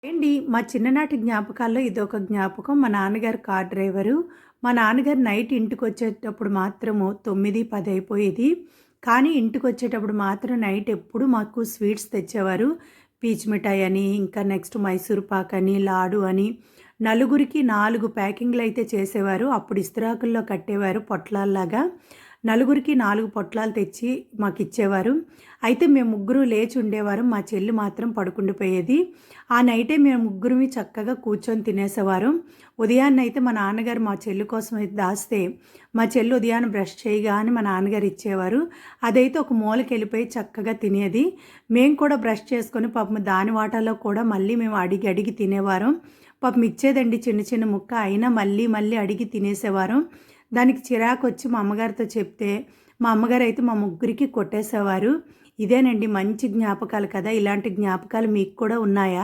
ఏండి మా చిన్ననాటి జ్ఞాపకాల్లో ఇదొక జ్ఞాపకం. మా నాన్నగారు కార్ డ్రైవరు. మా నాన్నగారు నైట్ ఇంటికొచ్చేటప్పుడు మాత్రము 9, 10 అయిపోయేది. కానీ ఇంటికొచ్చేటప్పుడు మాత్రం నైట్ ఎప్పుడు మాకు స్వీట్స్ తెచ్చేవారు. పీచు మిఠాయి అని, ఇంకా నెక్స్ట్ మైసూర్ పాక్ అని, లాడు అని నలుగురికి 4 ప్యాకింగ్‌లయితే చేసేవారు. అప్పుడు ఇస్తరాకుల్లో కట్టేవారు పొట్లాల్లాగా. నలుగురికి 4 పొట్లాలు తెచ్చి మాకిచ్చేవారు. అయితే మేము ముగ్గురు లేచి ఉండేవారం. మా చెల్లి మాత్రం పడుకుండిపోయేది. ఆ నైటే మేము ముగ్గురమి చక్కగా కూర్చొని తినేసేవారం. ఉదయాన్నయితే మా నాన్నగారు మా చెల్లి కోసం అయితే దాస్తే, మా చెల్లి ఉదయాన్నే బ్రష్ చేయగానే మా నాన్నగారు ఇచ్చేవారు. అదైతే ఒక మూలకెళ్ళిపోయి చక్కగా తినేది. మేము కూడా బ్రష్ చేసుకొని పాపం దాని వాటాలో కూడా మళ్ళీ మేము అడిగి అడిగి తినేవారం. పాపం ఇచ్చేదండి చిన్న చిన్న ముక్క. అయినా మళ్ళీ మళ్ళీ అడిగి తినేసేవారం. దానికి చిరాకొచ్చి మా అమ్మగారితో చెప్తే, మా అమ్మగారైతే మా ముగ్గురికి కొట్టేసేవారు. ఇదేనండి మంచి జ్ఞాపకాలు కదా! ఇలాంటి జ్ఞాపకాలు మీకు కూడా ఉన్నాయా?